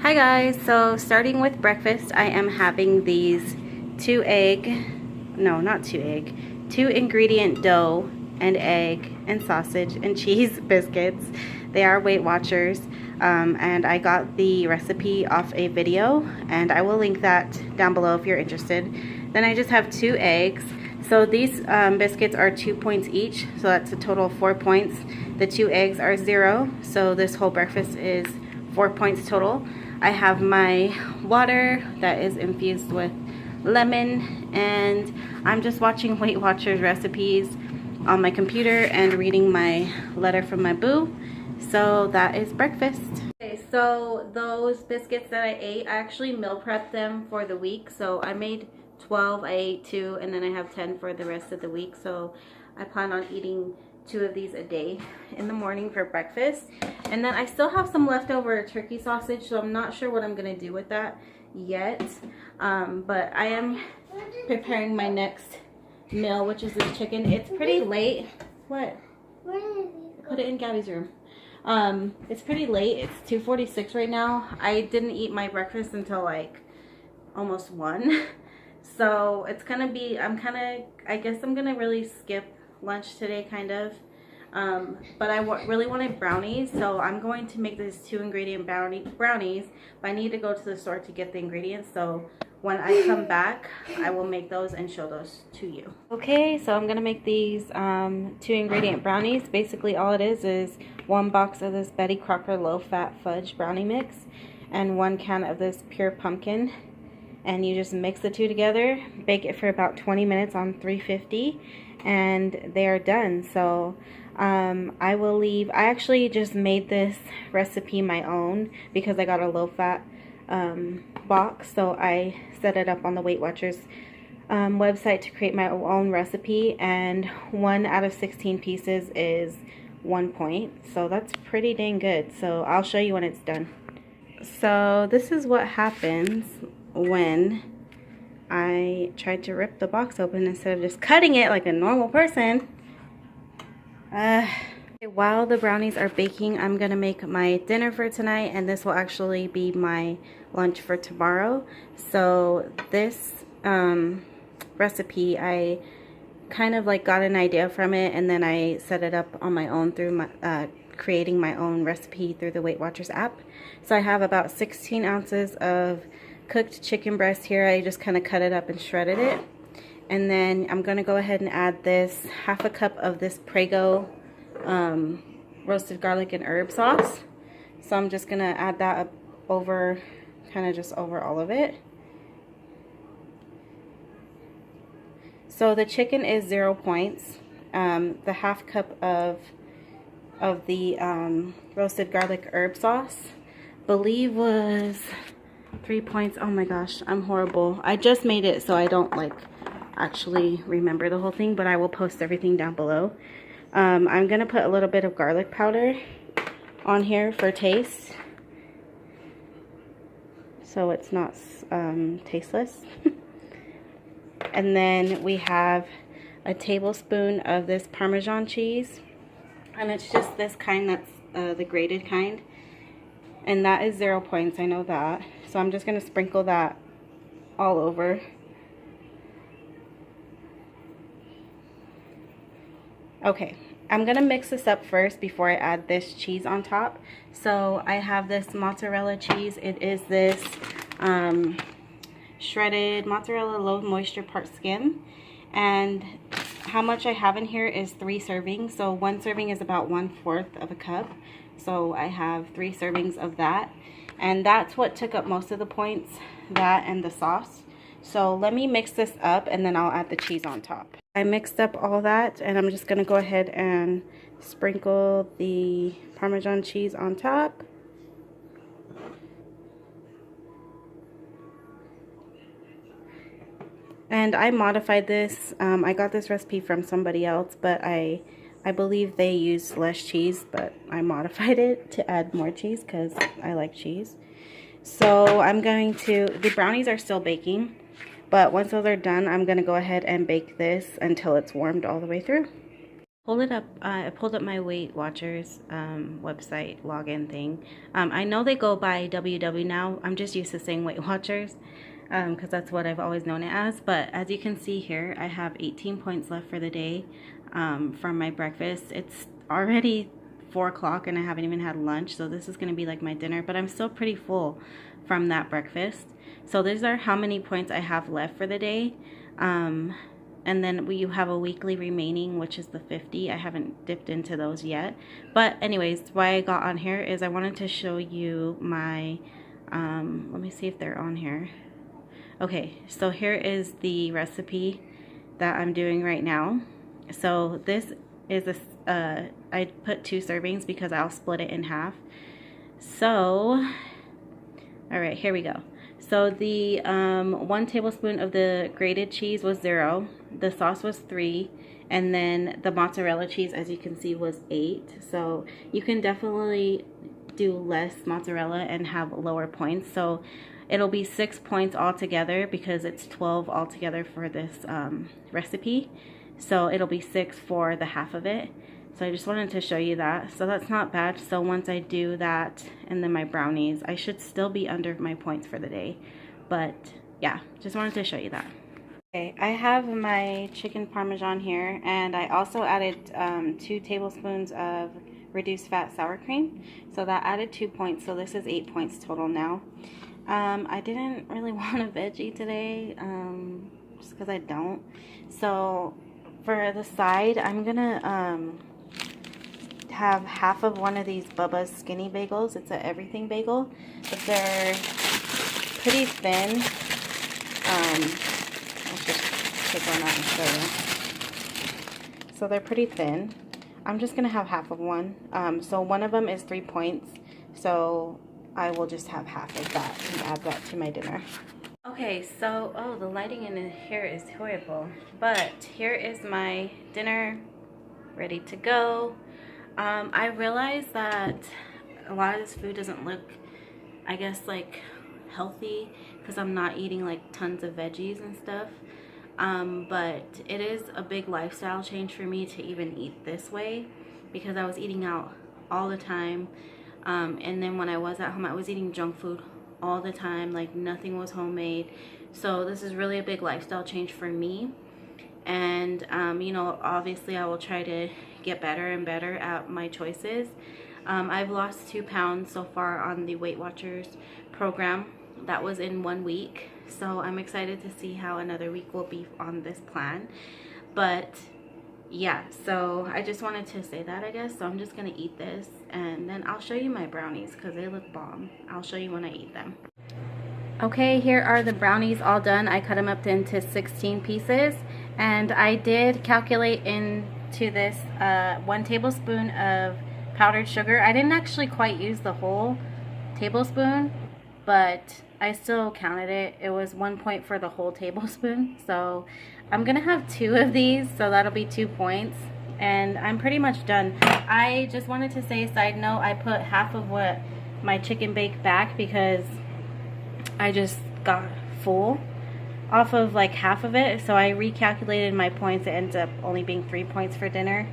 Hi guys, so starting with breakfast, I am having these 2 ingredient dough and egg and sausage and cheese biscuits. They are Weight Watchers, and I got the recipe off a video, and I will link that down below if you're interested. Then I just have 2 eggs. So these biscuits are 2 points each, so that's a total of 4 points. The 2 eggs are 0, so this whole breakfast is 4 points total. I have my water that is infused with lemon, and I'm just watching Weight Watchers recipes on my computer and reading my letter from my boo. So that is breakfast. Okay, so those biscuits that I ate, I actually meal prepped them for the week. So I made 12, I ate 2, and then I have 10 for the rest of the week. So I plan on eating 2 of these a day in the morning for breakfast. And then I still have some leftover turkey sausage, so I'm not sure what I'm gonna do with that yet. But I am preparing my next meal, which is this chicken. It's pretty late. What? Put it in Gabby's room. It's pretty late. It's 2:46 right now. I didn't eat my breakfast until like almost 1. So it's gonna be, I guess I'm gonna really skip lunch today, kind of. But I really wanted brownies, so I'm going to make these 2 ingredient brownies, but I need to go to the store to get the ingredients. So when I come back, I will make those and show those to you. Okay, so I'm gonna make these 2 ingredient brownies. Basically all it is 1 box of this Betty Crocker low fat fudge brownie mix and 1 can of this pure pumpkin. And you just mix the 2 together, bake it for about 20 minutes on 350, and they are done. So I will leave. I actually just made this recipe my own because I got a low fat box, so I set it up on the Weight Watchers website to create my own recipe, and 1 out of 16 pieces is 1 point, so that's pretty dang good. So I'll show you when it's done. So this is what happens when I tried to rip the box open instead of just cutting it like a normal person. While the brownies are baking, I'm gonna make my dinner for tonight, and this will actually be my lunch for tomorrow. So this recipe, I kind of like got an idea from it, and then I set it up on my own through my creating my own recipe through the Weight Watchers app. So I have about 16 ounces of cooked chicken breast here. I just kind of cut it up and shredded it. And then I'm going to go ahead and add this ½ cup of this Prego roasted garlic and herb sauce. So I'm just going to add that up over, kind of just over all of it. So the chicken is 0 points. The ½ cup of the roasted garlic herb sauce, believe was 3 points. Oh my gosh, I'm horrible. I just made it, so I don't like actually remember the whole thing, but I will post everything down below. I'm gonna put a little bit of garlic powder on here for taste, so it's not tasteless. And then we have a tablespoon of this Parmesan cheese, and it's just this kind, that's the grated kind, and that is 0 points, I know that. So I'm just going to sprinkle that all over. Okay, I'm going to mix this up first before I add this cheese on top. So I have this mozzarella cheese. It is this shredded mozzarella low moisture part skim. And how much I have in here is 3 servings. So 1 serving is about 1/4 of a cup. So I have 3 servings of that. And that's what took up most of the points, that and the sauce. So let me mix this up, and then I'll add the cheese on top. I mixed up all that, and I'm just going to go ahead and sprinkle the Parmesan cheese on top. And I modified this. I got this recipe from somebody else, but I believe they used less cheese, but I modified it to add more cheese because I like cheese. So I'm going to, the brownies are still baking, but once those are done, I'm going to go ahead and bake this until it's warmed all the way through. Pulled it up. I pulled up my Weight Watchers website login thing. I know they go by WW now. I'm just used to saying Weight Watchers because that's what I've always known it as. But as you can see here, I have 18 points left for the day from my breakfast. It's already 4 o'clock and I haven't even had lunch, so this is going to be like my dinner, but I'm still pretty full from that breakfast. So these are how many points I have left for the day. And then you have a weekly remaining, which is the 50. I haven't dipped into those yet. But anyways, why I got on here is I wanted to show you my, let me see if they're on here. Okay, so here is the recipe that I'm doing right now. So this is I put 2 servings because I'll split it in half. So, all right, here we go. So the 1 tablespoon of the grated cheese was 0, the sauce was 3, and then the mozzarella cheese, as you can see, was 8. So you can definitely do less mozzarella and have lower points. So it'll be 6 points altogether because it's 12 altogether for this recipe. So it'll be 6 for the half of it. So I just wanted to show you that. So that's not bad. So once I do that and then my brownies, I should still be under my points for the day. But yeah, just wanted to show you that. Okay, I have my chicken parmesan here, and I also added 2 tablespoons of reduced fat sour cream. So that added 2 points. So this is 8 points total now. I didn't really want a veggie today, just because I don't. So for the side, I'm gonna have half of one of these Bubba's skinny bagels. It's a everything bagel, but they're pretty thin. Let's just take one out and show you. So they're pretty thin. I'm just gonna have half of one. So one of them is 3 points, so I will just have half of that and add that to my dinner. Okay, so, oh, the lighting in here is horrible, but here is my dinner ready to go. I realized that a lot of this food doesn't look, I guess, like healthy because I'm not eating like tons of veggies and stuff. But it is a big lifestyle change for me to even eat this way because I was eating out all the time. And then when I was at home, I was eating junk food all the time, like nothing was homemade. So this is really a big lifestyle change for me. And you know, obviously I will try to get better and better at my choices. I've lost 2 pounds so far on the Weight Watchers program. That was in 1 week, so I'm excited to see how another week will be on this plan. But yeah, so I just wanted to say that, I guess. So I'm just gonna eat this and then I'll show you my brownies because they look bomb. I'll show you when I eat them. Okay, here are the brownies all done. I cut them up into 16 pieces, and I did calculate into this 1 tablespoon of powdered sugar. I didn't actually quite use the whole tablespoon, but I still counted it. It was 1 point for the whole tablespoon. So I'm gonna have 2 of these, so that'll be 2 points, and I'm pretty much done. I just wanted to say, side note, I put half of what my chicken baked back because I just got full off of like half of it, so I recalculated my points. It ends up only being 3 points for dinner.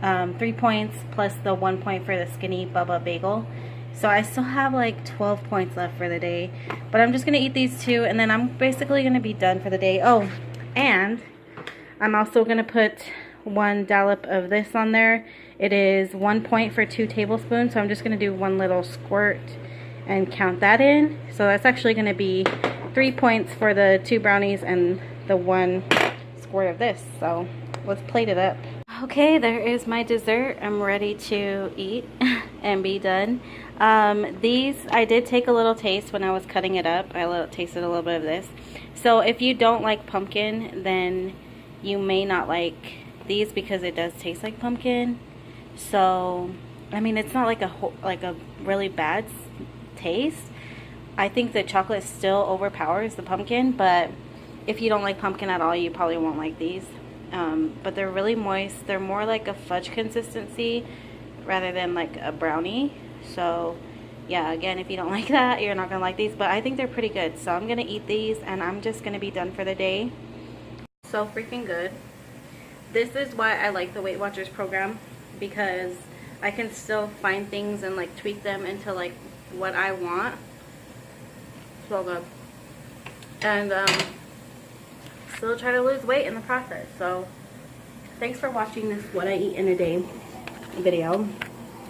3 points plus the 1 point for the skinny Bubba bagel. So I still have like 12 points left for the day, but I'm just gonna eat these 2 and then I'm basically gonna be done for the day. Oh, and I'm also gonna put 1 dollop of this on there. It is 1 point for 2 tablespoons, so I'm just gonna do 1 little squirt and count that in. So that's actually going to be 3 points for the 2 brownies and the 1 squirt of this. So let's plate it up. Okay, there is my dessert. I'm ready to eat and be done. These, I did take a little taste when I was cutting it up. I tasted a little bit of this. So if you don't like pumpkin, then you may not like these because it does taste like pumpkin. So, I mean, it's not like a really bad taste. I think the chocolate still overpowers the pumpkin, but if you don't like pumpkin at all, you probably won't like these. But they're really moist. They're more like a fudge consistency rather than like a brownie. So yeah, again, if you don't like that, you're not gonna like these, but I think they're pretty good. So I'm gonna eat these and I'm just gonna be done for the day. So freaking good. This is why I like the Weight Watchers program, because I can still find things and like tweak them into like what I want. So good. And still try to lose weight in the process. So thanks for watching this what I eat in a day video.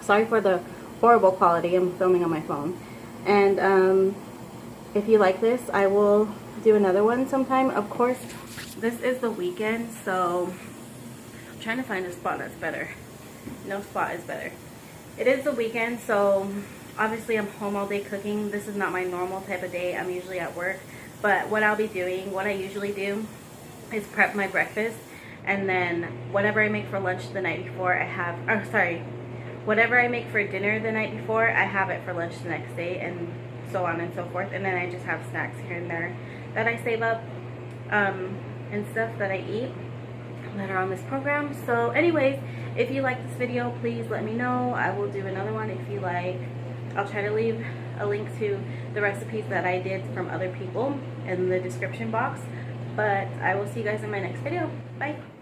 Sorry for the horrible quality. I'm filming on my phone. And if you like this, I will do another one sometime. Of course, this is the weekend, so I'm trying to find a spot that's better. No spot is better. It is the weekend, so obviously I'm home all day cooking. This is not my normal type of day. I'm usually at work. But what I'll be doing, what I usually do, is prep my breakfast, and then whatever I make for lunch the night before, I have, oh sorry, whatever I make for dinner the night before, I have it for lunch the next day, and so on and so forth. And then I just have snacks here and there that I save up, and stuff that I eat that are on this program. So anyways, if you like this video, please let me know. I will do another one if you like. I'll try to leave a link to the recipes that I did from other people in the description box. But I will see you guys in my next video. Bye.